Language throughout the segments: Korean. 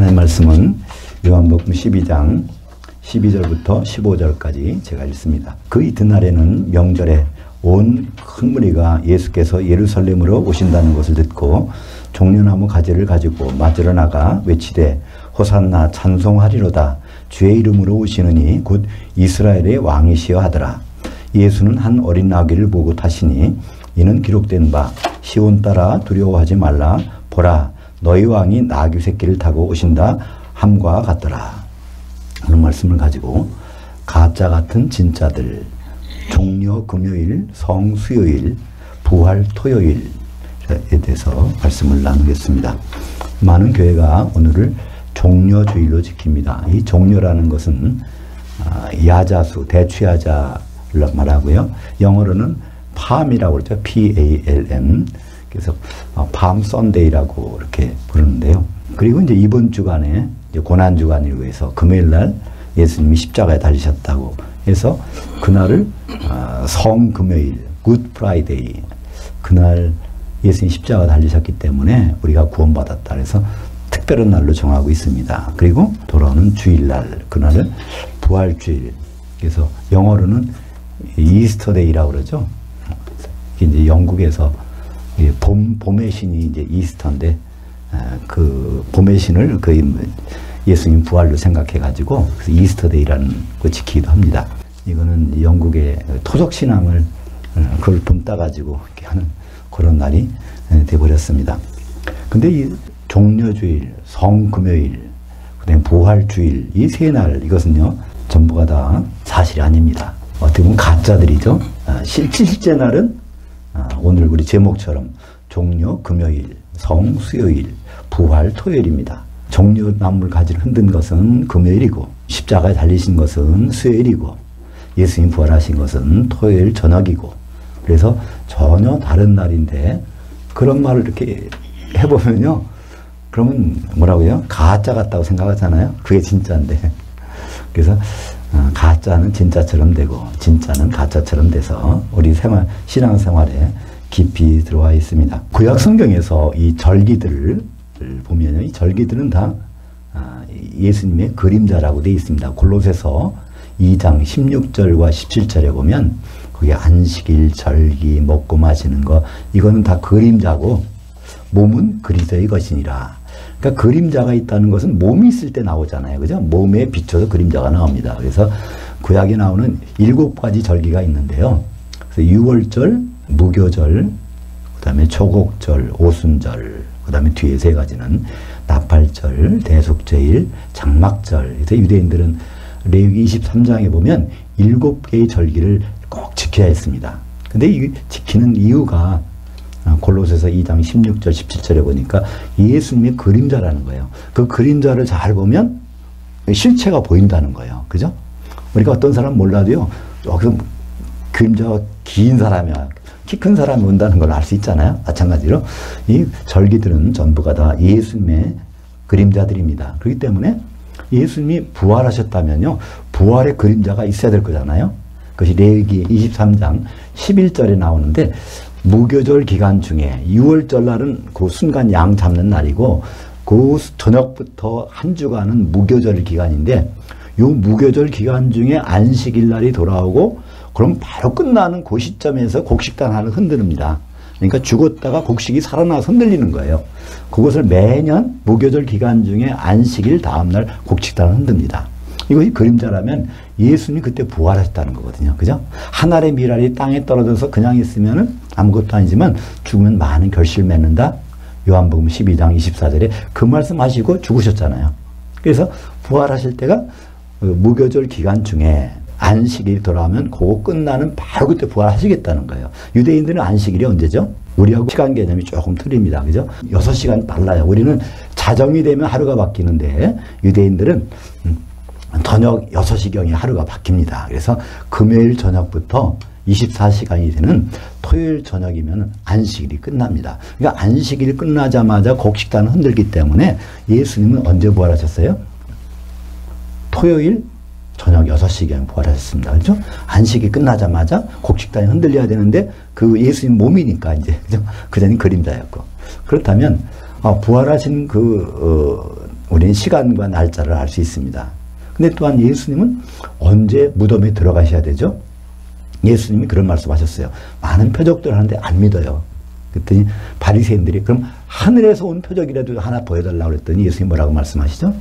하나님의 말씀은 요한복음 12장 12절부터 15절까지 제가 읽습니다. 그 이튿날에는 명절에 온 큰 무리가 예수께서 예루살렘으로 오신다는 것을 듣고 종려나무 가지를 가지고 맞으러 나가 외치되 호산나 찬송하리로다 주의 이름으로 오시느니 곧 이스라엘의 왕이시여 하더라. 예수는 한 어린 나귀를 보고 타시니 이는 기록된 바 시온 따라 두려워하지 말라 보라 너희 왕이 나귀 새끼를 타고 오신다 함과 같더라. 하는 말씀을 가지고 가짜 같은 진짜들, 종려 금요일, 성 수요일, 부활 토요일에 대해서 말씀을 나누겠습니다. 많은 교회가 오늘을 종려주일로 지킵니다. 이 종려라는 것은 야자수, 대추야자를 말하고요. 영어로는 palm이라고 그러죠. P-A-L-M. 그래서 palm Sunday라고 이렇게 부르는데요. 그리고 이제 이번 주간에 이제 고난 주간을 위해서 금요일 날 예수님이 십자가에 달리셨다고 해서 그날을 성금요일, Good Friday, 그날 예수님이 십자가에 달리셨기 때문에 우리가 구원받았다. 그래서 특별한 날로 정하고 있습니다. 그리고 돌아오는 주일날, 그날은 부활주일. 그래서 영어로는 이스터데이라고 그러죠. 이제 영국에서 봄의 신이 이제 이스터인데, 그 봄의 신을 예수님 부활로 생각해가지고 이스터데이라는 거 지키기도 합니다. 이거는 영국의 토속 신앙을 그걸 본따가지고 이렇게 하는 그런 날이 돼버렸습니다. 근데 이 종려주일, 성금요일, 그다음에 부활주일 이 세 날 이것은요 전부가 다 사실이 아닙니다. 어떻게 보면 가짜들이죠. 실제 날은 오늘 우리 제목처럼 종려 금요일, 성 수요일, 부활 토요일입니다. 종려나무를 가지를 흔든 것은 금요일이고 십자가에 달리신 것은 수요일이고 예수님 부활하신 것은 토요일 저녁이고 그래서 전혀 다른 날인데 그런 말을 이렇게 해보면요 그러면 뭐라고요? 가짜 같다고 생각하잖아요. 그게 진짜인데 그래서 가짜는 진짜처럼 되고 진짜는 가짜처럼 돼서 우리 신앙생활에 깊이 들어와 있습니다. 구약 성경에서 이 절기들을 보면 이 절기들은 다 예수님의 그림자라고 되어 있습니다. 골로새서 2장 16절과 17절에 보면 거기 안식일, 절기, 먹고 마시는 거 이거는 다 그림자고 몸은 그리스도의 것이니라. 그러니까 그림자가 있다는 것은 몸이 있을 때 나오잖아요. 그죠? 몸에 비춰서 그림자가 나옵니다. 그래서 구약에 나오는 7가지 절기가 있는데요. 그래서 유월절, 무교절, 그 다음에 초곡절, 오순절, 그 다음에 뒤에 3가지는 나팔절, 대속죄일, 장막절. 그래서 유대인들은 레위기 23장에 보면 7개의 절기를 꼭 지켜야 했습니다. 근데 이 지키는 이유가 골로새서 2장 16절 17절에 보니까 예수님의 그림자라는 거예요. 그 그림자를 잘 보면 실체가 보인다는 거예요. 그죠? 우리가 어떤 사람 몰라도요. 여기서 그림자가 긴 사람이야. 키 큰 사람이 온다는 걸 알 수 있잖아요. 마찬가지로 이 절기들은 전부가 다 예수님의 그림자들입니다. 그렇기 때문에 예수님이 부활하셨다면요. 부활의 그림자가 있어야 될 거잖아요. 그것이 레위기 23장 11절에 나오는데 무교절 기간 중에 6월절 날은 그 순간 양 잡는 날이고 그 저녁부터 한 주간은 무교절 기간인데 이 무교절 기간 중에 안식일 날이 돌아오고 그럼 바로 끝나는 그 시점에서 곡식단을 흔듭니다. 그러니까 죽었다가 곡식이 살아나서 흔들리는 거예요. 그것을 매년 무교절 기간 중에 안식일 다음날 곡식단을 흔듭니다. 이것이 그림자라면 예수님이 그때 부활하셨다는 거거든요. 그죠? 한 알의 밀알이 땅에 떨어져서 그냥 있으면 아무것도 아니지만 죽으면 많은 결실을 맺는다. 요한복음 12장 24절에 그 말씀하시고 죽으셨잖아요. 그래서 부활하실 때가 무교절 기간 중에 안식일이 돌아오면 그거 끝나는 바로 그때 부활하시겠다는 거예요. 유대인들은 안식일이 언제죠? 우리하고 시간 개념이 조금 틀립니다. 그죠? 6시간 빨라요. 우리는 자정이 되면 하루가 바뀌는데 유대인들은 저녁 6시경에 하루가 바뀝니다. 그래서 금요일 저녁부터 24시간이 되는 토요일 저녁이면 안식일이 끝납니다. 그러니까 안식일이 끝나자마자 곡식단을 흔들기 때문에 예수님은 언제 부활하셨어요? 토요일 저녁 6시경에 부활하셨습니다. 그렇죠? 안식이 끝나자마자 곡식단이 흔들려야 되는데 그 예수님 몸이니까 이제 그죠? 그전엔 그림자였고. 그렇다면 부활하신 우리는 시간과 날짜를 알 수 있습니다. 근데 또한 예수님은 언제 무덤에 들어가셔야 되죠? 예수님이 그런 말씀하셨어요. 많은 표적들 하는데 안 믿어요. 그랬더니 바리새인들이 그럼 하늘에서 온 표적이라도 하나 보여달라고 그랬더니 예수님이 뭐라고 말씀하시죠?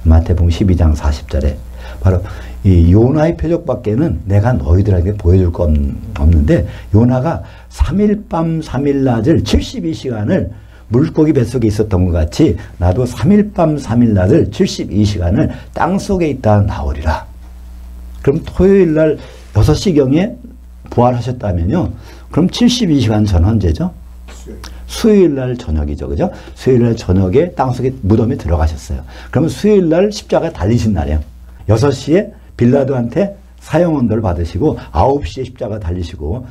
마태복음 12장 40절에 바로 이 요나의 표적밖에는 내가 너희들에게 보여줄 거 없는데 요나가 3일 밤 3일 낮을 72시간을 물고기 뱃속에 있었던 것 같이 나도 3일 밤 3일 낮을 72시간을 땅속에 있다 나오리라. 그럼 토요일 날 6시경에 부활하셨다면요. 그럼 72시간 전 언제죠? 수요일 날 저녁이죠. 그죠? 수요일 날 저녁에 땅속에 무덤에 들어가셨어요. 그러면 수요일 날 십자가 달리신 날이에요. 6시에 빌라도한테 사형 언도를 받으시고 9시에 십자가 달리시고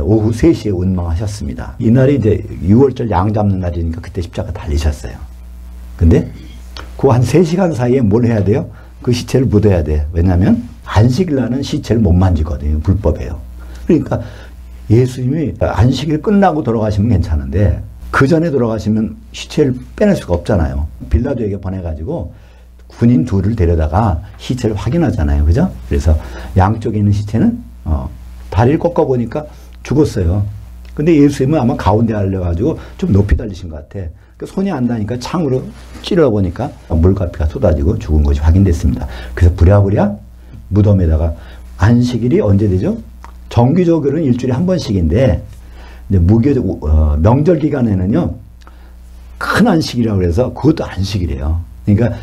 오후 3시에 운명하셨습니다. 이날이 이제 6월절 양 잡는 날이니까 그때 십자가 달리셨어요. 근데 그 한 3시간 사이에 뭘 해야 돼요? 그 시체를 묻어야 돼. 왜냐하면 안식일 날은 시체를 못 만지거든요. 불법이에요. 그러니까 예수님이 안식일 끝나고 돌아가시면 괜찮은데 그 전에 돌아가시면 시체를 빼낼 수가 없잖아요. 빌라도에게 보내가지고 군인 둘을 데려다가 시체를 확인하잖아요. 그죠? 그래서 양쪽에 있는 시체는 다리를 꺾어보니까 죽었어요. 근데 예수님은 아마 가운데 알려가지고 좀 높이 달리신 것 같아. 손이 안 닿으니까 창으로 찔러보니까 물가피가 쏟아지고 죽은 것이 확인됐습니다. 그래서 부랴부랴 무덤에다가 안식일이 언제 되죠? 정기적으로는 일주일에 한 번씩인데 이제 명절 기간에는요 큰 안식이라고 해서 그것도 안식이래요. 그러니까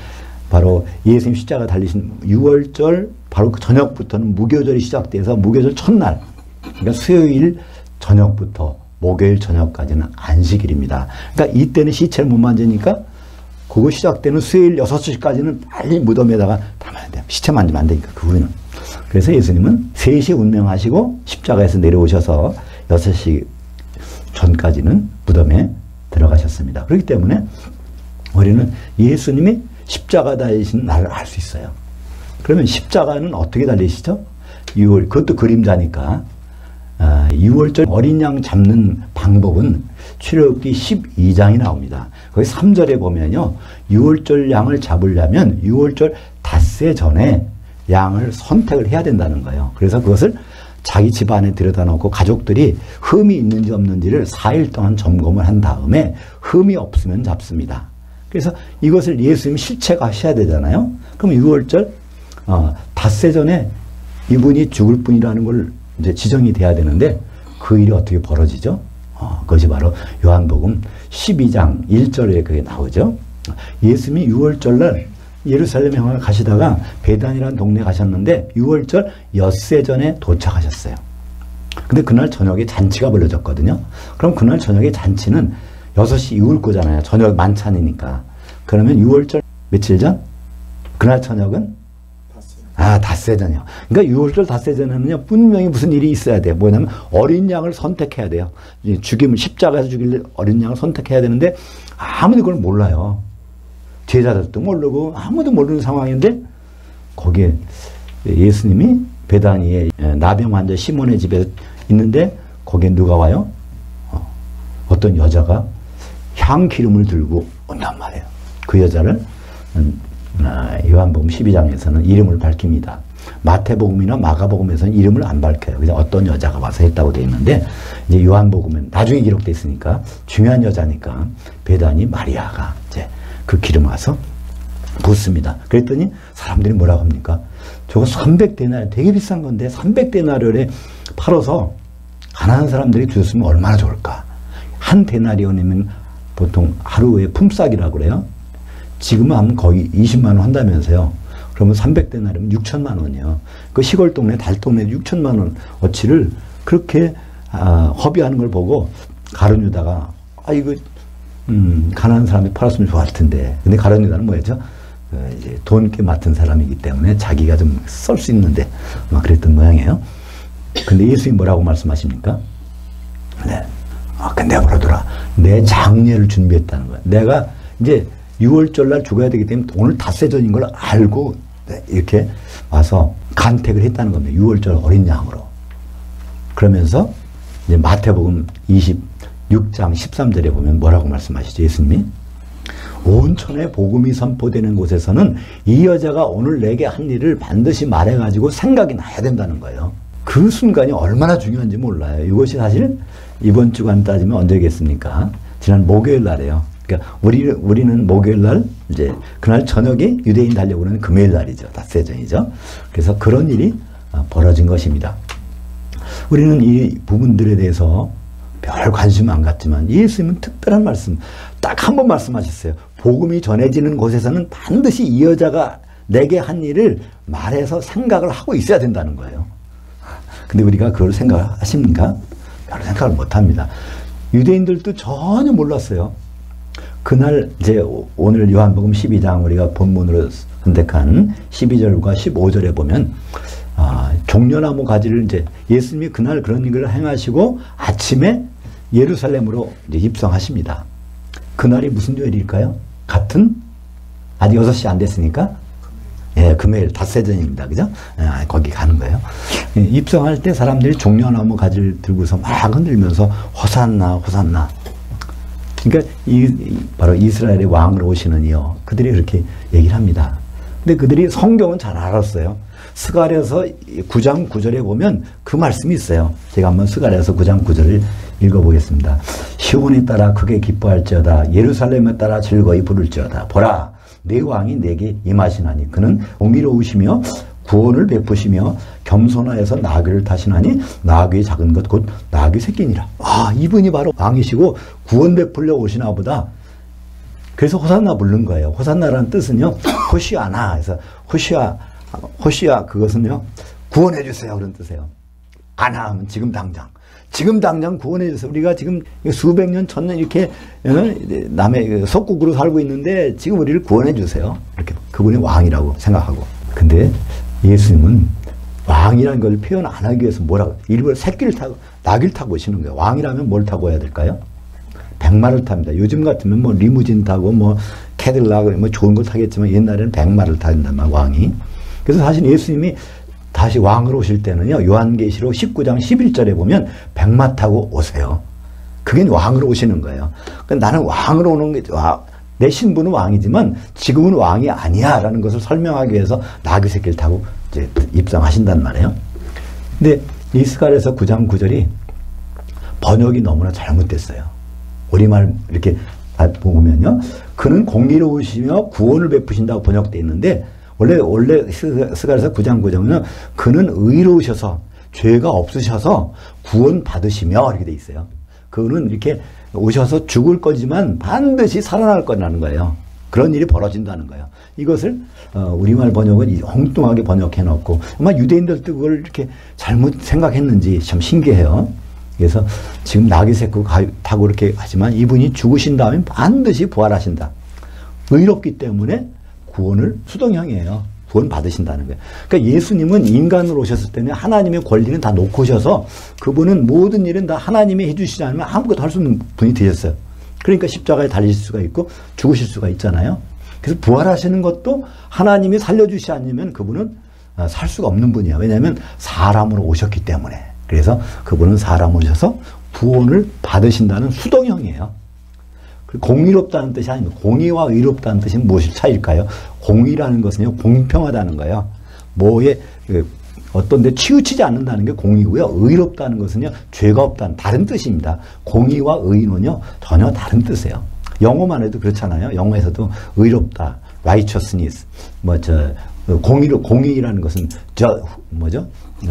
바로 예수님 십자가 달리신 6월절 바로 그 저녁부터는 무교절이 시작돼서 무교절 첫날 그러니까 수요일 저녁부터 목요일 저녁까지는 안식일입니다. 그러니까 이때는 시체를 못 만지니까 그거 시작되는 수요일 6시까지는 빨리 무덤에다가 담아야 돼요. 시체 만지면 안 되니까 그 후에는. 그래서 예수님은 3시에 운명하시고 십자가에서 내려오셔서 6시 전까지는 무덤에 들어가셨습니다. 그렇기 때문에 우리는 예수님이 십자가 달리신 날을 알 수 있어요. 그러면 십자가는 어떻게 달리시죠? 6월, 그것도 그림자니까 6월절 어린 양 잡는 방법은 출애굽기 12장이 나옵니다. 거기 3절에 보면요. 6월절 양을 잡으려면 6월절 닷새 전에 양을 선택을 해야 된다는 거예요. 그래서 그것을 자기 집안에 들여다 놓고 가족들이 흠이 있는지 없는지를 4일 동안 점검을 한 다음에 흠이 없으면 잡습니다. 그래서 이것을 예수님 실체화하셔야 되잖아요. 그럼 6월절 닷새 전에 이분이 죽을 분이라는 걸 이제 지정이 돼야 되는데 그 일이 어떻게 벌어지죠? 그것이 바로 요한복음 12장 1절에 그게 나오죠. 예수님이 6월절날 예루살렘에 가시다가 베단이라는 동네에 가셨는데 6월절 엿새 전에 도착하셨어요. 근데 그날 저녁에 잔치가 벌어졌거든요. 그럼 그날 저녁에 잔치는 6시 이후일 거잖아요. 저녁 만찬이니까. 그러면 6월절 며칠 전? 그날 저녁은? 닷새 전이요. 그러니까 6월절 닷새 전에는요, 분명히 무슨 일이 있어야 돼요. 뭐냐면 어린 양을 선택해야 돼요. 죽임을, 십자가에서 죽일 어린 양을 선택해야 되는데 아무도 그걸 몰라요. 제자들도 모르고 아무도 모르는 상황인데 거기에 예수님이 베다니에 나병 환자 시몬의 집에 있는데 거기에 누가 와요? 어떤 여자가 향 기름을 들고 온단 말이에요. 그 여자를 요한복음 12장에서는 이름을 밝힙니다. 마태복음이나 마가복음에서는 이름을 안 밝혀요. 그냥 어떤 여자가 와서 했다고 되어 있는데 이제 요한복음은 나중에 기록되어 있으니까 중요한 여자니까 베다니 마리아가 이제 그 기름 와서 붓습니다. 그랬더니 사람들이 뭐라고 합니까? 저거 300데나리온 되게 비싼 건데 300데나리온에 팔아서 가난한 사람들이 주셨으면 얼마나 좋을까? 한 데나리온이면 보통 하루에 품삯이라고 그래요. 지금은 하면 거의 20만 원 한다면서요. 그러면 300데나리온이면 6천만 원이요. 그 시골 동네, 달동네 6천만 원 어치를 그렇게 허비하는 걸 보고 가룟유다가 이거 가난한 사람이 팔았으면 좋았을 텐데. 근데 가룟유다는 뭐였죠? 이제 돈꽤 맡은 사람이기 때문에 자기가 좀 썰 수 있는데 막 그랬던 모양이에요. 근데 예수님이 뭐라고 말씀하십니까? 네. 근데 뭐라더라? 내 장례를 준비했다는 거야. 내가 이제 6월절 날 죽어야 되기 때문에 오늘 닷새 전인 걸 알고 이렇게 와서 간택을 했다는 겁니다. 6월절 어린 양으로. 그러면서 이제 마태복음 26장 13절에 보면 뭐라고 말씀하시죠? 예수님이 온천에 복음이 선포되는 곳에서는 이 여자가 오늘 내게 한 일을 반드시 말해가지고 생각이 나야 된다는 거예요. 그 순간이 얼마나 중요한지 몰라요. 이것이 사실 이번 주간 따지면 언제겠습니까? 지난 목요일 날이에요. 그러니까 우리는 목요일 날 이제 그날 저녁에 유대인 달려고 그러는 금요일 날이죠. 닷새전이죠. 그래서 그런 일이 벌어진 것입니다. 우리는 이 부분들에 대해서 별 관심 안 갖지만 예수님은 특별한 말씀 딱 한 번 말씀하셨어요. 복음이 전해지는 곳에서는 반드시 이 여자가 내게 한 일을 말해서 생각을 하고 있어야 된다는 거예요. 근데 우리가 그걸 생각하십니까? 별로 생각을 못합니다. 유대인들도 전혀 몰랐어요. 그날 이제 오늘 요한복음 12장 우리가 본문으로 선택한 12절과 15절에 보면 종려나무 가지를 이제 예수님이 그날 그런 일을 행하시고 아침에 예루살렘으로 이제 입성하십니다. 그날이 무슨 요일일까요? 같은 아직 6시 안 됐으니까 예, 금요일 닷새전입니다. 그죠? 거기 가는 거예요. 입성할 때 사람들이 종려나무 가지를 들고서 막 흔들면서 호산나 호산나. 그러니까 바로 이스라엘의 왕으로 오시는 이요. 그들이 그렇게 얘기를 합니다. 근데 그들이 성경은 잘 알았어요. 스가랴서 9장 9절에 보면 그 말씀이 있어요. 제가 한번 스가랴서 9장 9절을 읽어보겠습니다. 시온에 따라 크게 기뻐할지어다. 예루살렘에 따라 즐거이 부를지어다. 보라, 내 왕이 내게 임하시나니 그는 공의로우시며 구원을 베푸시며 겸손하여서 나귀를 타시나니 나귀의 작은 것 곧 나귀 새끼니라. 이분이 바로 왕이시고 구원 베풀려 오시나 보다. 그래서 호산나 부른 거예요. 호산나라는 뜻은요, 호시아나. 그래서 호시아 그것은요, 구원해 주세요 그런 뜻이에요. 아나 하면 지금 당장 구원해 주세요. 우리가 지금 수백 년 전년 이렇게 남의 속국으로 살고 있는데 지금 우리를 구원해 주세요. 이렇게 그분이 왕이라고 생각하고. 근데 예수님은 왕이라는 걸 표현 안 하기 위해서 뭐라고 일부러 새끼를 타고 나귀를 타고 오시는 거예요. 왕이라면 뭘 타고 와야 될까요? 백마를 탑니다. 요즘 같으면 뭐 리무진 타고 뭐 캐딜락 뭐 좋은 걸 타겠지만 옛날에는 백마를 타는단 말이에요. 왕이. 그래서 사실 예수님이 다시 왕으로 오실 때는요, 요한계시록 19장 11절에 보면 백마 타고 오세요. 그게 왕으로 오시는 거예요. 그러니까 나는 왕으로 오는 게, 내 신분은 왕이지만 지금은 왕이 아니야 라는 것을 설명하기 위해서 나귀 새끼를 타고 이제 입성하신단 말이에요. 근데 스가랴서 9장 9절이 번역이 너무나 잘못됐어요. 우리말 이렇게 보면요, 그는 공의로우시며 구원을 베푸신다고 번역되어 있는데 원래 스가랴서 9장 9절은 그는 의로우셔서 죄가 없으셔서 구원 받으시며 이렇게 돼 있어요. 그는 이렇게 오셔서 죽을 거지만 반드시 살아날 거라는 거예요. 그런 일이 벌어진다는 거예요. 이것을 우리말 번역은 엉뚱하게 번역해 놓고 아마 유대인들도 그걸 이렇게 잘못 생각했는지 참 신기해요. 그래서 지금 나귀 새끼 타고 이렇게 하지만 이분이 죽으신 다음에 반드시 부활하신다. 의롭기 때문에 구원을 수동형이에요. 구원 받으신다는 거예요. 그러니까 예수님은 인간으로 오셨을 때는 하나님의 권리는 다 놓고 오셔서 그분은 모든 일은 다 하나님이 해주시지 않으면 아무것도 할 수 없는 분이 되셨어요. 그러니까 십자가에 달리실 수가 있고 죽으실 수가 있잖아요. 그래서 부활하시는 것도 하나님이 살려주시지 않으면 그분은 살 수가 없는 분이에요. 왜냐하면 사람으로 오셨기 때문에. 그래서 그분은 사람으로 오셔서 구원을 받으신다는 수동형이에요. 공의롭다는 뜻이 아닙니다. 공의와 의롭다는 뜻이 무엇이 차이일까요? 공의라는 것은요, 공평하다는 거예요. 뭐에 어떤 데 치우치지 않는다는 게 공의고요. 의롭다는 것은요, 죄가 없다는 다른 뜻입니다. 공의와 의는요, 전혀 다른 뜻이에요. 영어만 해도 그렇잖아요. 영어에서도 의롭다, righteousness, 공의라는 것은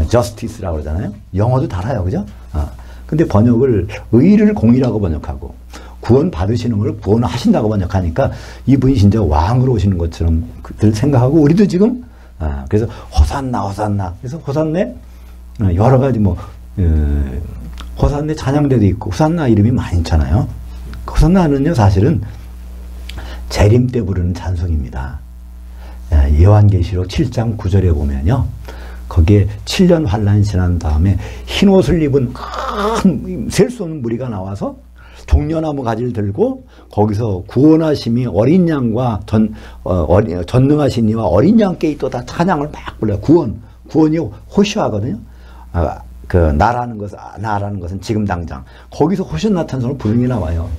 justice라고 그러잖아요. 영어도 달아요, 그죠? 근데 번역을 의를 공의라고 번역하고 구원 받으시는 걸 구원을 하신다고 번역하니까 이분이 진짜 왕으로 오시는 것처럼 생각하고 우리도 지금 그래서 호산나 그래서 호산네 여러 가지 호산네 찬양대도 있고 호산나 이름이 많이 있잖아요. 호산나는요 사실은 재림 때 부르는 찬송입니다. 요한계시록 7장 9절에 보면요, 거기에 7년 환란이 지난 다음에 흰 옷을 입은 큰 셀 수 없는 무리가 나와서 종려나무 가지를 들고 거기서 구원하심이 어린 양과 전능하신 이와 어린 양께 있도다 찬양을 막 불러요. 구원이 호시아거든요. 나라는 것은 지금 당장 거기서 호시아나 찬송을 부르는 게 나와요.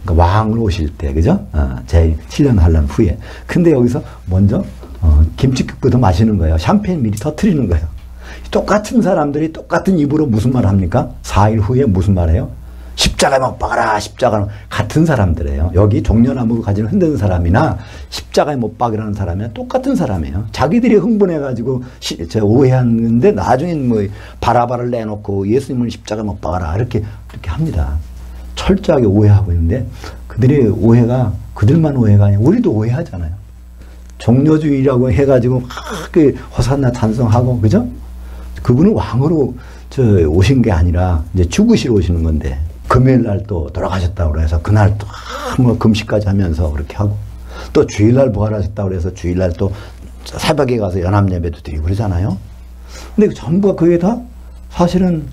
그러니까 왕으로 오실 때, 그죠? 제 7년 환란 후에. 근데 여기서 먼저 김치국부터 마시는 거예요. 샴페인 미리 터트리는 거예요. 똑같은 사람들이 똑같은 입으로 무슨 말 합니까? 4일 후에 무슨 말 해요? 십자가에 못 박아라, 십자가. 같은 사람들이에요. 여기 종려나무 가지고 흔드는 사람이나 십자가에 못 박으라는 사람이나 똑같은 사람이에요. 자기들이 흥분해가지고 오해하는데 나중에 뭐 바라바를 내놓고 예수님을 십자가에 못 박아라. 이렇게 합니다. 철저하게 오해하고 있는데 그들의 오해가 그들만 오해가 아니라 우리도 오해하잖아요. 종려주의라고 해가지고 막 호산나 찬송하고, 그죠? 그분은 왕으로 오신 게 아니라 이제 죽으시러 오시는 건데, 금요일 날 또 돌아가셨다고 해서 그날 또 뭐 금식까지 하면서 그렇게 하고, 또 주일날 부활하셨다고 해서 주일날 또 새벽에 가서 연합예배도 드리고 그러잖아요. 근데 전부가 그게 다 사실은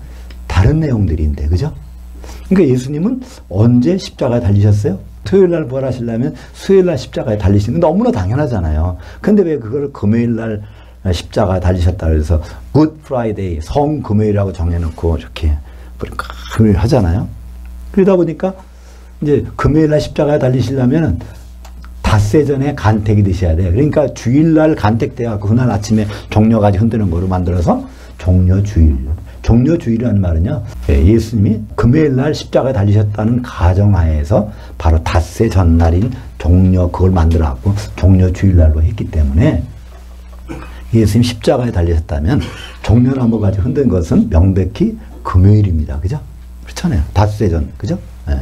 다른 내용들인데, 그죠? 그러니까 예수님은 언제 십자가에 달리셨어요? 토요일 날 부활하시려면 수요일 날 십자가에 달리시는 게 너무나 당연하잖아요. 근데 왜 그걸 금요일 날 십자가에 달리셨다 그래서 굿 프라이데이, 성금요일이라고 정해놓고 이렇게 금요일 하잖아요. 그러다 보니까 이제 금요일 날 십자가에 달리시려면 닷새 전에 간택이 드셔야 돼요. 그러니까 주일날 간택돼갖고 그날 아침에 종려까지 흔드는 거로 만들어서 종려주일. 종려주일이라는 말은요, 예수님이 금요일날 십자가에 달리셨다는 가정하에서 바로 닷새 전날인 종려, 그걸 만들어갖고 종려주일날로 했기 때문에 예수님이 십자가에 달리셨다면 종려나무 가지고 흔든 것은 명백히 금요일입니다. 그죠? 그렇잖아요. 닷새 전, 그죠? 예.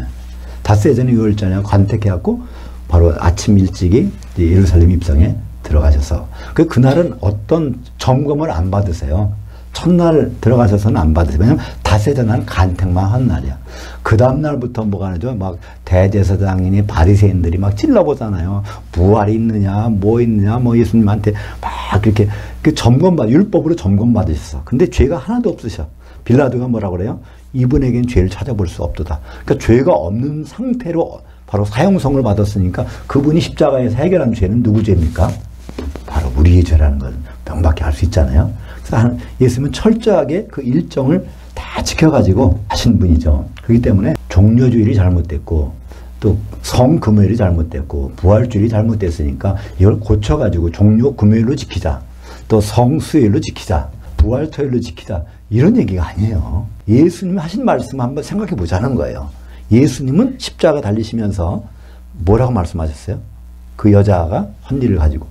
닷새 전에 6월절에 관택해갖고 바로 아침 일찍이 예루살렘 입성에 들어가셔서 그날은 어떤 점검을 안 받으세요. 첫날 들어가셔서는 안 받으세요. 왜냐면 닷새 전날은 간택만 한 날이야. 그 다음날부터 뭐가 하죠? 막 대제사장이니 바리새인들이 막 찔러보잖아요. 부활이 있느냐, 뭐 있느냐, 뭐 예수님한테 막 이렇게 율법으로 점검받으셨어. 근데 죄가 하나도 없으셔. 빌라도가 뭐라고 그래요? 이분에겐 죄를 찾아볼 수 없도다. 그러니까 죄가 없는 상태로 바로 사형성을 받았으니까 그분이 십자가에서 해결한 죄는 누구 죄입니까? 바로 우리의 죄라는 걸 명확히 알 수 있잖아요. 그래서 예수님은 철저하게 그 일정을 다 지켜가지고 하신 분이죠. 그렇기 때문에 종려주일이 잘못됐고 또 성금요일이 잘못됐고 부활주일이 잘못됐으니까 이걸 고쳐가지고 종려금요일로 지키자. 또 성수요일로 지키자. 부활토요일로 지키자. 이런 얘기가 아니에요. 예수님이 하신 말씀 한번 생각해 보자는 거예요. 예수님은 십자가 달리시면서 뭐라고 말씀하셨어요? 그 여자가 헌일을 가지고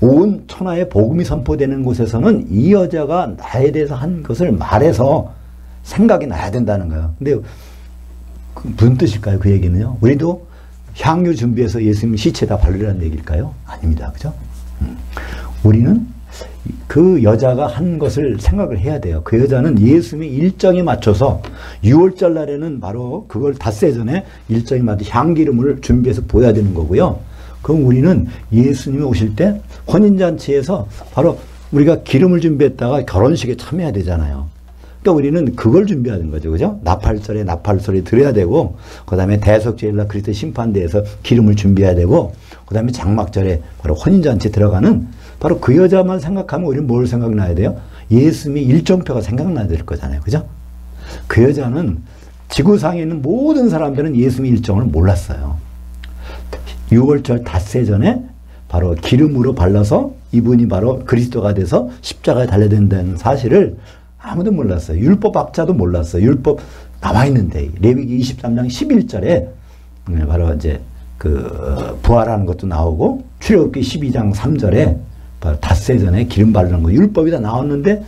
온 천하에 복음이 선포되는 곳에서는 이 여자가 나에 대해서 한 것을 말해서 생각이 나야 된다는 거예요. 근데 무슨 뜻일까요? 그 얘기는요. 우리도 향유 준비해서 예수님 시체에다 바르라는 얘기일까요? 아닙니다. 그죠? 우리는 그 여자가 한 것을 생각을 해야 돼요. 그 여자는 예수님의 일정에 맞춰서 6월절 날에는 바로 그걸 닷새 전에 일정에 맞춰 향기름을 준비해서 보여야 되는 거고요. 그럼 우리는 예수님이 오실 때 혼인잔치에서 바로 우리가 기름을 준비했다가 결혼식에 참여해야 되잖아요. 그러니까 우리는 그걸 준비하는 거죠. 그죠? 나팔절에 나팔소리 들어야 되고, 그 다음에 대속죄일날 그리스도 심판대에서 기름을 준비해야 되고, 그 다음에 장막절에 바로 혼인잔치 들어가는 바로 그 여자만 생각하면 우리는 뭘 생각나야 돼요? 예수님이 일정표가 생각나야 될 거잖아요. 그죠? 그 여자는 지구상에 있는 모든 사람들은 예수님의 일정을 몰랐어요. 6월절 닷새 전에 바로 기름으로 발라서 이분이 바로 그리스도가 돼서 십자가에 달려야 된다는 사실을 아무도 몰랐어요. 율법학자도 몰랐어요. 율법 나와 있는데 레위기 23장 11절에 바로 이제 그 부활하는 것도 나오고 출애굽기 12장 3절에 바로 닷새 전에 기름 바르는 거 율법이 다 나왔는데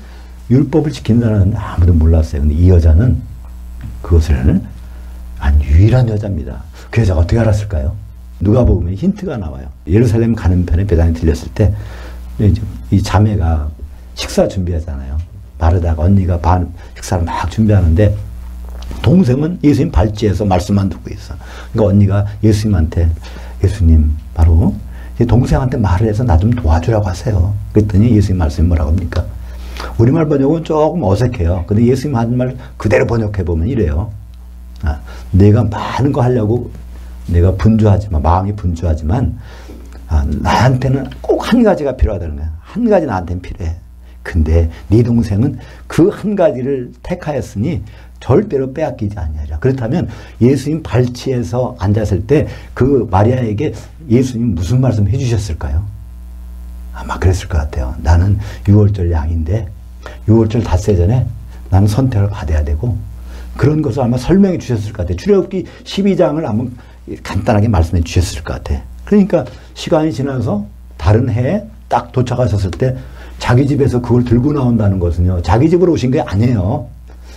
율법을 지킨다는 아무도 몰랐어요. 근데 이 여자는 그것을 한 유일한 여자입니다. 그 여자가 어떻게 알았을까요? 누가복음에 힌트가 나와요. 예루살렘 가는 편에 배단에 들렸을 때 이 자매가 식사 준비하잖아요. 마르다가 언니가 식사를 막 준비하는데 동생은 예수님 발치에서 말씀만 듣고 있어. 그러니까 언니가 예수님한테 예수님 바로 동생한테 말을 해서 나 좀 도와주라고 하세요. 그랬더니 예수님 말씀이 뭐라고 합니까? 우리말 번역은 조금 어색해요. 근데 예수님 하는 말 그대로 번역해보면 이래요. 내가 많은 거 하려고 내가 분주하지만 마음이 분주하지만 나한테는 꼭 한 가지가 필요하다는 거야. 한 가지 나한테는 필요해. 근데 네 동생은 그 한 가지를 택하였으니 절대로 빼앗기지 아니하리라. 그렇다면 예수님 발치에서 앉았을 때 그 마리아에게 예수님 무슨 말씀 해주셨을까요? 아마 그랬을 것 같아요. 나는 6월절 양인데 6월절 닷새 전에 나는 선택을 받아야 되고, 그런 것을 아마 설명해 주셨을 것 같아요. 출애굽기 12장을 한번 간단하게 말씀해 주셨을 것 같아요. 그러니까 시간이 지나서 다른 해에 딱 도착하셨을 때 자기 집에서 그걸 들고 나온다는 것은요, 자기 집으로 오신 게 아니에요.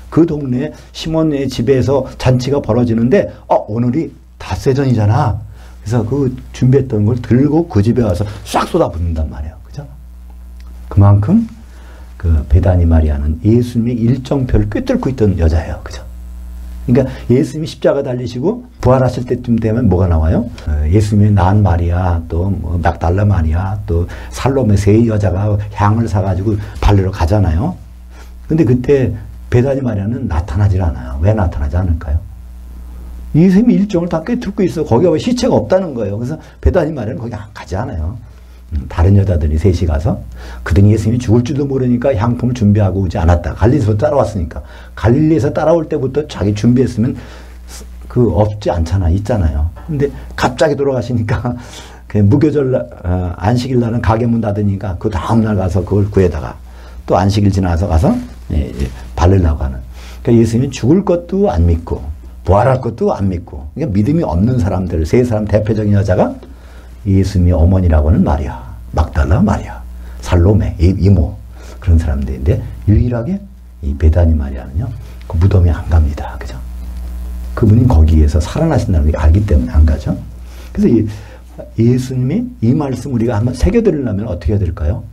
그 동네 시몬의 집에서 잔치가 벌어지는데 오늘이 닷새전이잖아. 그래서 그 준비했던 걸 들고 그 집에 와서 싹 쏟아붓는단 말이에요. 그죠? 그만큼 그 베다니 마리아는 예수님의 일정표를 꿰뚫고 있던 여자예요. 그죠? 그러니까 예수님이 십자가 달리시고 부활하실 때쯤 되면 뭐가 나와요? 예수님의 낳은 마리아, 또 뭐 막달라 마리아, 또 살로메 세 여자가 향을 사가지고 바르러 가잖아요. 근데 그때 베다니 마리아는 나타나질 않아요. 왜 나타나지 않을까요? 예수님이 일정을 다 꿰뚫고 있어. 거기가 시체가 없다는 거예요. 그래서 베다니 마리아는 거기 안 가지 않아요. 다른 여자들이 셋이 가서, 그들이 예수님이 죽을지도 모르니까 향품을 준비하고 오지 않았다. 갈릴리에서 따라왔으니까. 갈릴리에서 따라올 때부터 자기 준비했으면 그 없지 않잖아. 있잖아요. 근데 갑자기 돌아가시니까 무교절 안식일 날은 가게 문 닫으니까 그 다음날 가서 그걸 구해다가 또 안식일 지나서 가서 바르려고 하는. 그러니까 예수님이 죽을 것도 안 믿고 부활할 것도 안 믿고, 그러니까 믿음이 없는 사람들, 세 사람 대표적인 여자가 예수님의 어머니라고 하는 마리아, 막달라 마리아, 살로메, 이모, 그런 사람들인데, 유일하게 이 베다니 마리아는요, 그 무덤에 안 갑니다. 그죠? 그분이 거기에서 살아나신다는 걸 알기 때문에 안 가죠. 그래서 예수님이 이 말씀 우리가 한번 새겨드리려면 어떻게 해야 될까요?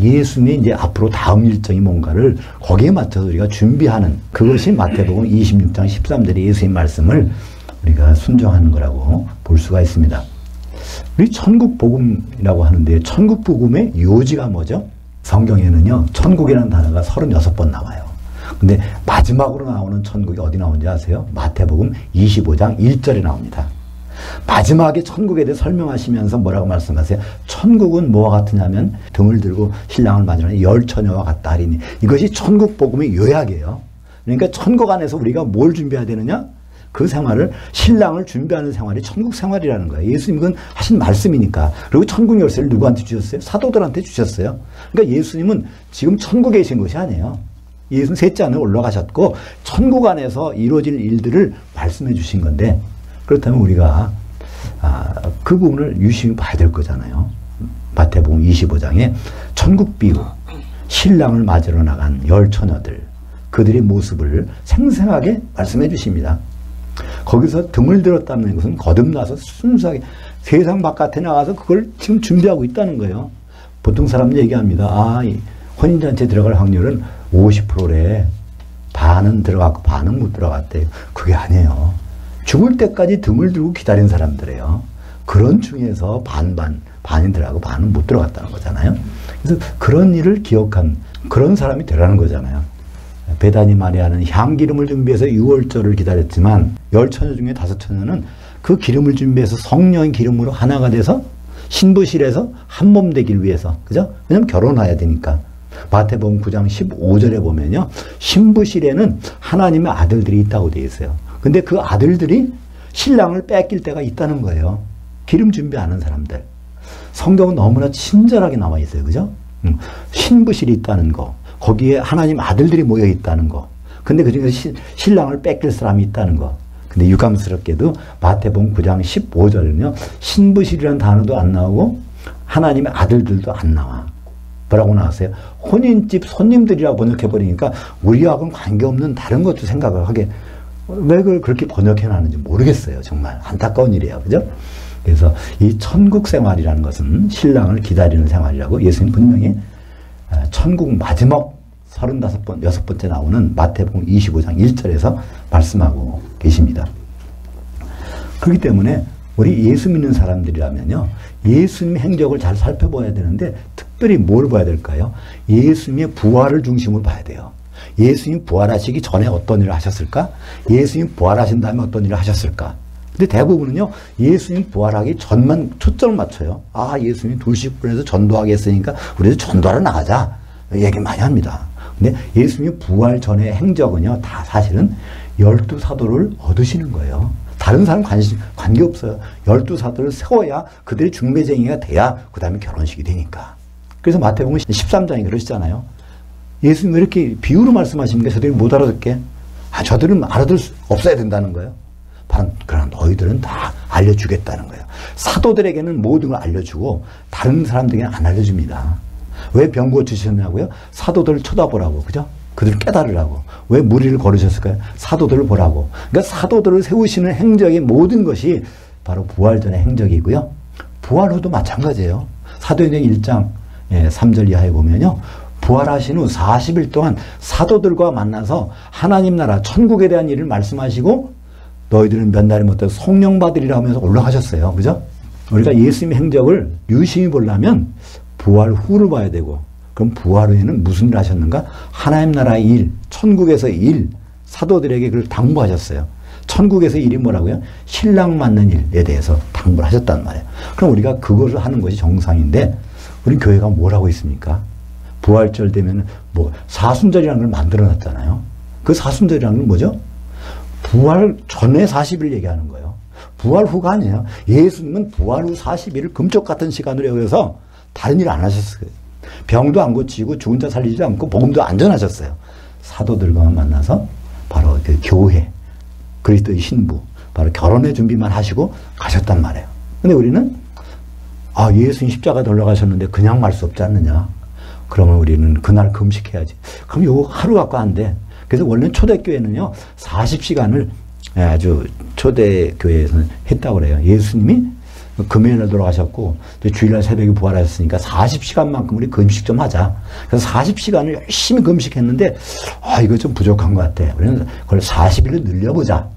예수님이 이제 앞으로 다음 일정이 뭔가를 거기에 맞춰서 우리가 준비하는, 그것이 마태복음 26장 13절의 예수님 말씀을 우리가 순종하는 거라고 볼 수가 있습니다. 우리 천국복음이라고 하는데, 천국복음의 요지가 뭐죠? 성경에는요, 천국이라는 단어가 36번 나와요. 근데 마지막으로 나오는 천국이 어디 나오는지 아세요? 마태복음 25장 1절에 나옵니다. 마지막에 천국에 대해 설명하시면서 뭐라고 말씀하세요? 천국은 뭐와 같으냐면 등을 들고 신랑을 맞이하는 열 처녀와 같다 하리니. 이것이 천국 복음의 요약이에요. 그러니까 천국 안에서 우리가 뭘 준비해야 되느냐? 그 생활을, 신랑을 준비하는 생활이 천국 생활이라는 거예요. 예수님 그건 하신 말씀이니까. 그리고 천국 열쇠를 누구한테 주셨어요? 사도들한테 주셨어요. 그러니까 예수님은 지금 천국에 계신 것이 아니에요. 예수는 셋째 하늘에 올라가셨고 천국 안에서 이루어질 일들을 말씀해 주신 건데, 그렇다면 우리가 그 부분을 유심히 봐야 될 거잖아요. 마태복음 25장에 천국 비유, 신랑을 맞으러 나간 열 처녀들, 그들의 모습을 생생하게 말씀해 주십니다. 거기서 등을 들었다는 것은 거듭나서 순수하게 세상 바깥에 나가서 그걸 지금 준비하고 있다는 거예요. 보통 사람들 얘기합니다. 이 혼인잔치에 들어갈 확률은 50%래. 반은 들어갔고 반은 못 들어갔대요. 그게 아니에요. 죽을 때까지 등을 들고 기다린 사람들이에요. 그런 중에서 반이 들어가고 반은 못 들어갔다는 거잖아요. 그래서 그런 일을 기억한 그런 사람이 되라는 거잖아요. 베다니 마리아는 향기름을 준비해서 6월절을 기다렸지만 열 처녀 중에 5처녀는 그 기름을 준비해서 성령의 기름으로 하나가 돼서 신부실에서 한 몸 되길 위해서, 그죠? 왜냐면 결혼해야 되니까. 마태복음 9장 15절에 보면요, 신부실에는 하나님의 아들들이 있다고 되어 있어요. 근데 그 아들들이 신랑을 뺏길 때가 있다는 거예요. 기름 준비하는 사람들. 성경은 너무나 친절하게 나와 있어요. 그죠? 신부실이 있다는 거. 거기에 하나님 아들들이 모여 있다는 거. 근데 그 중에서 신랑을 뺏길 사람이 있다는 거. 근데 유감스럽게도 마태복음 9장 15절은요, 신부실이라는 단어도 안 나오고 하나님의 아들들도 안 나와. 뭐라고 나왔어요? 혼인집 손님들이라고 번역해버리니까 우리하고는 관계없는 다른 것도 생각을 하게, 왜 그걸 그렇게 번역해놨는지 모르겠어요. 정말 안타까운 일이에요. 그죠? 그래서 이 천국 생활이라는 것은 신랑을 기다리는 생활이라고 예수님 분명히 천국 마지막 35번, 6번째 나오는 마태복음 25장 1절에서 말씀하고 계십니다. 그렇기 때문에 우리 예수 믿는 사람들이라면요, 예수님의 행적을 잘 살펴봐야 되는데, 특별히 뭘 봐야 될까요? 예수님의 부활을 중심으로 봐야 돼요. 예수님 부활하시기 전에 어떤 일을 하셨을까? 예수님 부활하신 다음에 어떤 일을 하셨을까? 근데 대부분은요, 예수님 부활하기 전만 초점을 맞춰요. 아, 예수님이 돌직구에서 전도하겠으니까 우리도 전도하러 나가자. 얘기 많이 합니다. 근데 예수님 부활 전의 행적은요, 다 사실은 12사도를 얻으시는 거예요. 다른 사람 관계없어요. 12사도를 세워야 그들이 중매쟁이가 돼야 그 다음에 결혼식이 되니까. 그래서 마태복음 13장에 그러시잖아요. 예수님 왜 이렇게 비유로 말씀하십니까? 저들이 못 알아듣게. 아, 저들은 알아들 수 없어야 된다는 거예요. 그러나 너희들은 다 알려주겠다는 거예요. 사도들에게는 모든 걸 알려주고 다른 사람들에게는 안 알려줍니다. 왜 병 고치셨냐고요? 사도들을 쳐다보라고. 그죠? 그들을 깨달으라고. 왜 무리를 걸으셨을까요? 사도들을 보라고. 그러니까 사도들을 세우시는 행적의 모든 것이 바로 부활 전의 행적이고요. 부활 후도 마찬가지예요. 사도행전 1장 3절 이하에 보면요. 부활하신 후 40일 동안 사도들과 만나서 하나님 나라 천국에 대한 일을 말씀하시고 너희들은 몇 날이 못해 성령 받으리라 하면서 올라가셨어요. 그죠? 우리가 예수님의 행적을 유심히 보려면 부활 후를 봐야 되고, 그럼 부활 후에는 무슨 일을 하셨는가? 하나님 나라의 일, 천국에서의 일, 사도들에게 그걸 당부하셨어요. 천국에서 일이 뭐라고요? 신랑 맞는 일에 대해서 당부를 하셨단 말이에요. 그럼 우리가 그것을 하는 것이 정상인데, 우리 교회가 뭐라고 있습니까? 부활절 되면 사순절이라는 걸 만들어 놨잖아요. 그 사순절이라는 건 뭐죠? 부활 전에 40일 얘기하는 거예요. 부활 후가 아니에요. 예수님은 부활 후 40일을 금쪽 같은 시간으로 여겨서 다른 일 안 하셨어요. 병도 안 고치고 죽은 자 살리지 않고 복음도 안 전하셨어요. 사도들과만 만나서 바로 그 교회, 그리스도의 신부, 바로 결혼의 준비만 하시고 가셨단 말이에요. 근데 우리는 예수님 십자가 돌아가셨는데 그냥 말 수 없지 않느냐. 그러면 우리는 그날 금식해야지. 그럼 요거 하루 갖고 안 돼. 그래서 원래 초대교회는요, 40시간을 아주 초대교회에서는 했다고 그래요. 예수님이 금요일날 돌아가셨고, 주일날 새벽에 부활하셨으니까 40시간만큼 우리 금식 좀 하자. 그래서 40시간을 열심히 금식했는데, 이거 좀 부족한 것 같아. 우리는 그걸 40일로 늘려보자.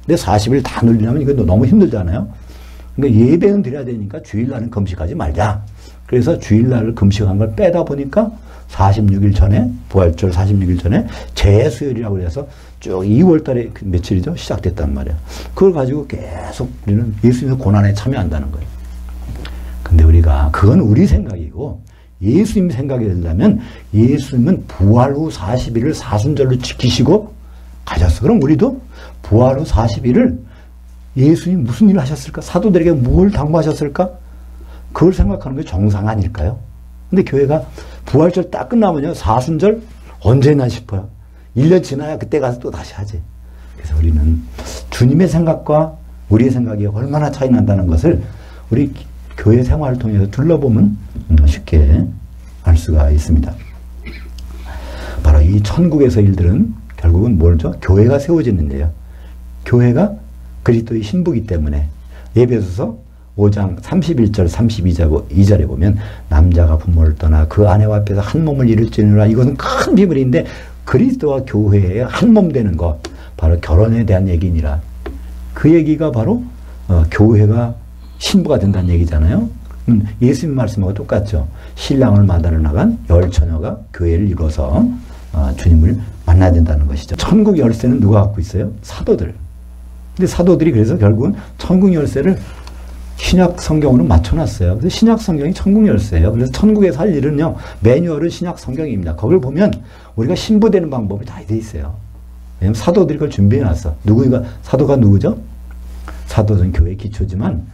근데 40일 다 늘리려면 이거 너무 힘들잖아요. 그러니까 예배는 드려야 되니까 주일날은 금식하지 말자. 그래서 주일날을 금식한 걸 빼다 보니까 46일 전에, 부활절 46일 전에 재수요일이라고 해서 쭉 2월 달에 며칠이죠? 시작됐단 말이에요. 그걸 가지고 계속 우리는 예수님의 고난에 참여한다는 거예요. 근데 우리가, 그건 우리 생각이고, 예수님 생각이 된다면 예수님은 부활 후 40일을 사순절로 지키시고 가셨어. 그럼 우리도 부활 후 40일을 예수님 무슨 일을 하셨을까? 사도들에게 뭘 당부하셨을까? 그걸 생각하는 게 정상 아닐까요? 근데 교회가 부활절 딱 끝나면요, 사순절 언제 했나 싶어요. 1년 지나야 그때 가서 또 다시 하지. 그래서 우리는 주님의 생각과 우리의 생각이 얼마나 차이 난다는 것을 우리 교회 생활을 통해서 둘러보면 쉽게 알 수가 있습니다. 바로 이 천국에서 일들은 결국은 뭐죠? 교회가 세워지는 일이에요. 교회가 그리스도의 신부이기 때문에 에베소서 5장 31절 32절에 보면 남자가 부모를 떠나 그 아내와 앞에서 한 몸을 이룰지니라. 이것은 큰 비밀인데 그리스도와 교회의 한 몸 되는 것, 바로 결혼에 대한 얘기니라. 그 얘기가 바로 교회가 신부가 된다는 얘기잖아요. 예수님 말씀하고 똑같죠. 신랑을 만나러 나간 10처녀가 교회를 이뤄서 주님을 만나야 된다는 것이죠. 천국 열쇠는 누가 갖고 있어요? 사도들. 근데 사도들이 그래서 결국은 천국 열쇠를 신약 성경으로 맞춰놨어요. 그래서 신약 성경이 천국 열쇠예요. 그래서 천국에서 할 일은요, 매뉴얼은 신약 성경입니다. 거기를 보면 우리가 신부되는 방법이 다 돼 있어요. 왜냐면 사도들이 그걸 준비해놨어. 사도가 누구죠? 사도는 교회의 기초지만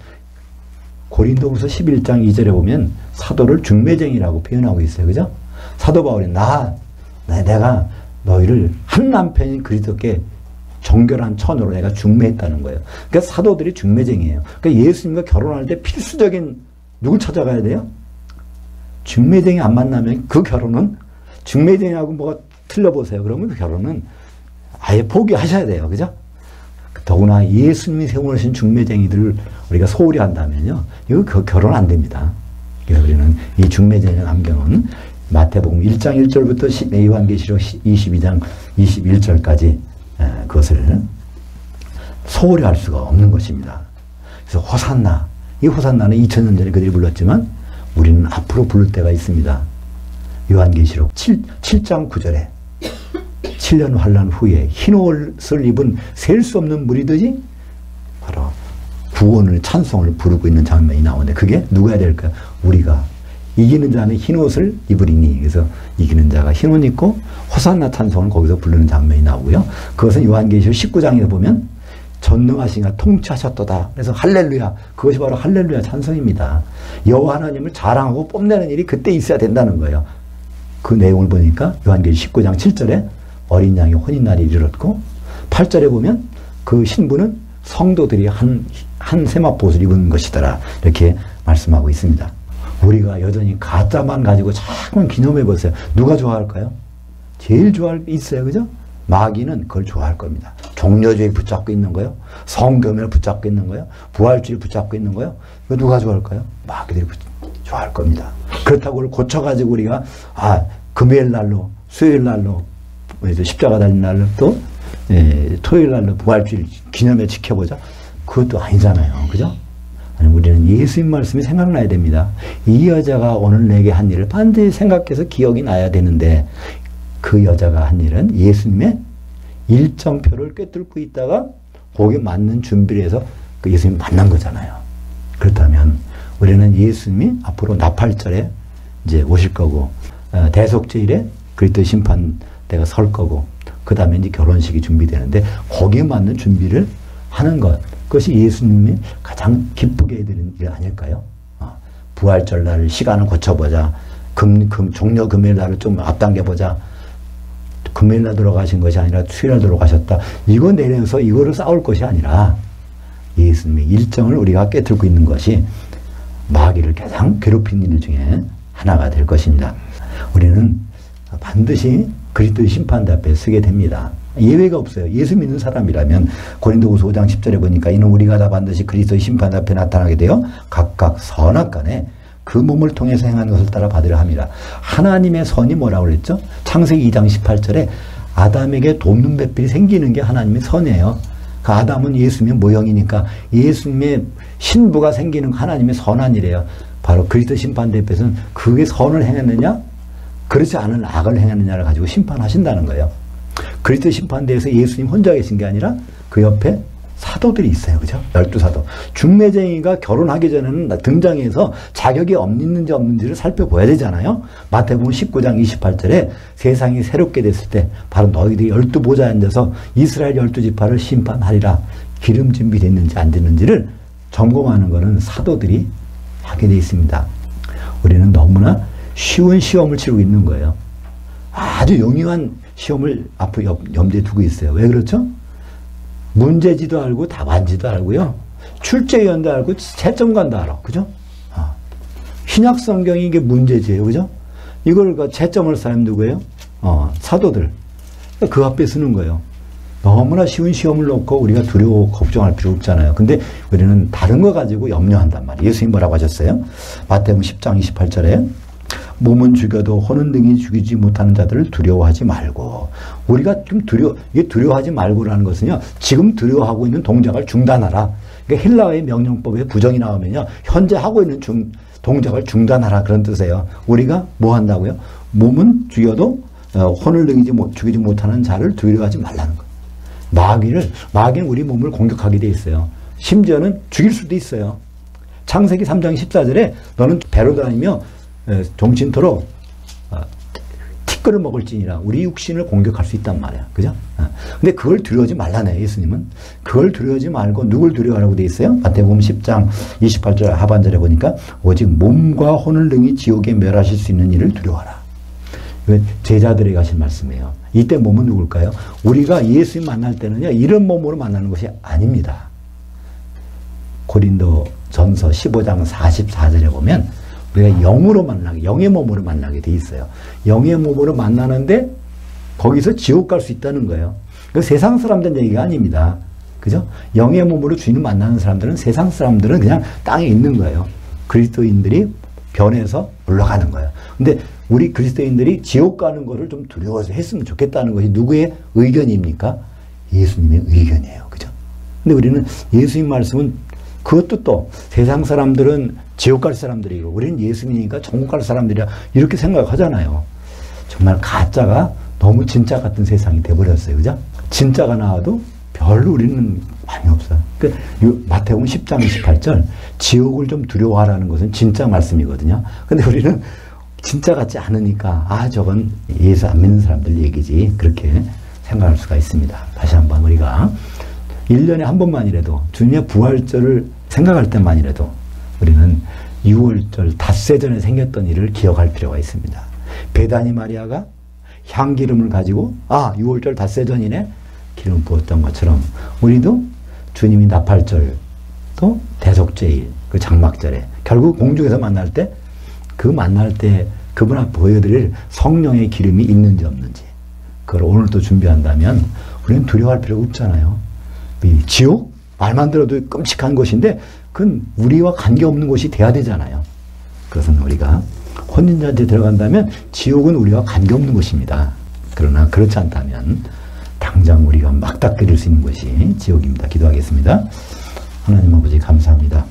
고린도후서 11장 2절에 보면 사도를 중매쟁이라고 표현하고 있어요. 그죠? 사도 바울이 내가 너희를 한 남편인 그리스도께 정결한 처녀로 내가 중매했다는 거예요. 그러니까 사도들이 중매쟁이에요. 그러니까 예수님과 결혼할 때 필수적인 누굴 찾아가야 돼요? 중매쟁이 안 만나면 그 결혼은 중매쟁이하고 뭐가 틀려보세요. 그러면 그 결혼은 아예 포기하셔야 돼요. 그죠? 더구나 예수님이 세우신 중매쟁이들을 우리가 소홀히 한다면요, 이거 결혼 안 됩니다. 그래서 우리는 이 중매쟁이 안경은 마태복음 1장 1절부터 요한계시록 22장 21절까지 그것을 소홀히 할 수가 없는 것입니다. 그래서 호산나, 이 호산나는 2000년 전에 그들이 불렀지만 우리는 앞으로 부를 때가 있습니다. 요한계시록 7장 9절에 7년 환란 후에 흰 옷을 입은 셀 수 없는 무리들이 바로 구원을 찬송을 부르고 있는 장면이 나오는데 그게 누가 해야 될까요? 우리가. 이기는 자는 흰 옷을 입으리니. 그래서 이기는 자가 흰 옷 입고 호산나 찬송을 거기서 부르는 장면이 나오고요. 그것은 요한계시록 19장에 보면 전능하신 이가 통치하셨도다. 그래서 할렐루야. 그것이 바로 할렐루야 찬송입니다. 여호와 하나님을 자랑하고 뽐내는 일이 그때 있어야 된다는 거예요. 그 내용을 보니까 요한계시록 19장 7절에 어린 양의 혼인날이 이르렀고 8절에 보면 그 신부는 성도들이 한 세마포옷을 입은 것이더라. 이렇게 말씀하고 있습니다. 우리가 여전히 가짜만 가지고 자꾸만 기념해 보세요. 누가 좋아할까요? 제일 좋아할 게 있어요. 그죠? 마귀는 그걸 좋아할 겁니다. 종려주의 붙잡고 있는 거요. 성경을 붙잡고 있는 거요. 부활주의 붙잡고 있는 거요. 이거 누가 좋아할까요? 마귀들이 좋아할 겁니다. 그렇다고 그걸 고쳐가지고 우리가 금요일 날로 수요일 날로 십자가 달린 날로 또 토요일 날로 부활주의를 기념해 지켜보자. 그것도 아니잖아요. 그죠? 우리는 예수님 말씀이 생각나야 됩니다. 이 여자가 오늘 내게 한 일을 반드시 생각해서 기억이 나야 되는데 그 여자가 한 일은 예수님의 일정표를 꿰뚫고 있다가 거기에 맞는 준비를 해서 그 예수님 만난 거잖아요. 그렇다면 우리는 예수님이 앞으로 나팔절에 이제 오실 거고 대속죄일에 그리스도 심판대가 설 거고 그 다음에 이제 결혼식이 준비되는데 거기에 맞는 준비를 하는 것, 그것이 예수님이 가장 기쁘게 해드리는 일 아닐까요? 부활절 날 시간을 고쳐보자. 종려 금요일 날을 좀 앞당겨보자. 금요일 날 돌아가신 것이 아니라 수요일 날 돌아가셨다. 이거 내려서 이거를 싸울 것이 아니라 예수님의 일정을 우리가 깨뜨리고 있는 것이 마귀를 가장 괴롭히는 일 중에 하나가 될 것입니다. 우리는 반드시 그리스도의 심판대 앞에 서게 됩니다. 예외가 없어요. 예수 믿는 사람이라면 고린도후서 5장 10절에 보니까 이는 우리가 다 반드시 그리스도의 심판 앞에 나타나게 되어 각각 선악간에 그 몸을 통해서 행하는 것을 따라 받으려 함이라. 하나님의 선이 뭐라고 그랬죠? 창세기 2장 18절에 아담에게 돕는 배필이 생기는 게 하나님의 선이에요. 그 아담은 예수님의 모형이니까 예수님의 신부가 생기는 하나님의 선한 일이에요. 바로 그리스도 심판대 앞에서는 그게 선을 행했느냐 그렇지 않은 악을 행했느냐를 가지고 심판하신다는 거예요. 그리스도 심판대에서 예수님 혼자 계신 게 아니라 그 옆에 사도들이 있어요. 그죠? 12사도. 중매쟁이가 결혼하기 전에는 등장해서 자격이 있는지 없는지를 살펴봐야 되잖아요. 마태복음 19장 28절에 세상이 새롭게 됐을 때 바로 너희들이 12보좌에 앉아서 이스라엘 12지파를 심판하리라. 기름 준비됐는지 안 됐는지를 점검하는 것은 사도들이 하게 되어 있습니다. 우리는 너무나 쉬운 시험을 치르고 있는 거예요. 아주 용이한 시험을 앞으로 염두에 두고 있어요. 왜 그렇죠? 문제지도 알고 답안지도 알고요. 출제위원도 알고 채점관도 알아. 그죠? 신약 성경이 이게 문제지예요. 그죠? 이걸 채점할 사람 누구예요? 사도들. 그 앞에 쓰는 거예요. 너무나 쉬운 시험을 놓고 우리가 두려워 걱정할 필요 없잖아요. 근데 우리는 다른 거 가지고 염려한단 말이에요. 예수님 뭐라고 하셨어요? 마태복음 10장 28절에 몸은 죽여도 혼은 능히 죽이지 못하는 자들을 두려워하지 말고. 우리가 좀 이게 두려워하지 말고라는 것은요, 지금 두려워하고 있는 동작을 중단하라. 그러니까 헬라어의 명령법에 부정이 나오면요, 현재 하고 있는 동작을 중단하라. 그런 뜻이에요. 우리가 뭐 한다고요? 몸은 죽여도 혼을 능히 죽이지 못하는 자를 두려워하지 말라는 거예요. 마귀는 우리 몸을 공격하게 돼 있어요. 심지어는 죽일 수도 있어요. 창세기 3장 14절에 너는 배로 다니며 종친토로 티끌을 먹을지니라. 우리 육신을 공격할 수 있단 말이야. 그죠? 근데 그걸 두려워하지 말라네, 예수님은. 그걸 두려워하지 말고 누굴 두려워하라고 돼 있어요? 마태복음 10장 28절 하반절에 보니까 오직 몸과 혼을 능히 지옥에 멸하실 수 있는 일을 두려워하라. 이건 제자들에게 하신 말씀이에요. 이때 몸은 누굴까요? 우리가 예수님 만날 때는요, 이런 몸으로 만나는 것이 아닙니다. 고린도 전서 15장 44절에 보면 우리가 영으로 만나게, 영의 몸으로 만나게 돼 있어요. 영의 몸으로 만나는데 거기서 지옥 갈 수 있다는 거예요. 세상 사람들 얘기가 아닙니다. 그죠? 영의 몸으로 주인을 만나는 사람들은, 세상 사람들은 그냥 땅에 있는 거예요. 그리스도인들이 변해서 올라가는 거예요. 근데 우리 그리스도인들이 지옥 가는 거를 좀 두려워서 했으면 좋겠다는 것이 누구의 의견입니까? 예수님의 의견이에요. 그죠? 근데 우리는 예수님 말씀은 그것도 또 세상 사람들은 지옥 갈 사람들이고 우리는 예수님이니까 천국 갈 사람들이야, 이렇게 생각하잖아요. 정말 가짜가 너무 진짜 같은 세상이 돼버렸어요. 그죠? 진짜가 나와도 별로 우리는 많이 없어요. 그 마태복음 10장 28절 지옥을 좀 두려워하라는 것은 진짜 말씀이거든요. 근데 우리는 진짜 같지 않으니까 저건 예수 안 믿는 사람들 얘기지 그렇게 생각할 수가 있습니다. 다시 한번 우리가 1년에 한 번만이라도 주님의 부활절을 생각할 때만이라도 우리는 6월절 닷새 전에 생겼던 일을 기억할 필요가 있습니다. 베다니 마리아가 향기름을 가지고 6월절 닷새 전이네 기름 부었던 것처럼 우리도 주님이 나팔절 또 대속죄일 그 장막절에 결국 공중에서 만날 때 그 만날 때 그분 앞에 보여드릴 성령의 기름이 있는지 없는지 그걸 오늘 또 준비한다면 우리는 두려워할 필요가 없잖아요. 이 지옥? 말만 들어도 끔찍한 곳인데 그건 우리와 관계없는 곳이 돼야 되잖아요. 그것은 우리가 혼인잔치에 들어간다면 지옥은 우리와 관계없는 곳입니다. 그러나 그렇지 않다면 당장 우리가 막 닦아질 수 있는 곳이 지옥입니다. 기도하겠습니다. 하나님 아버지 감사합니다.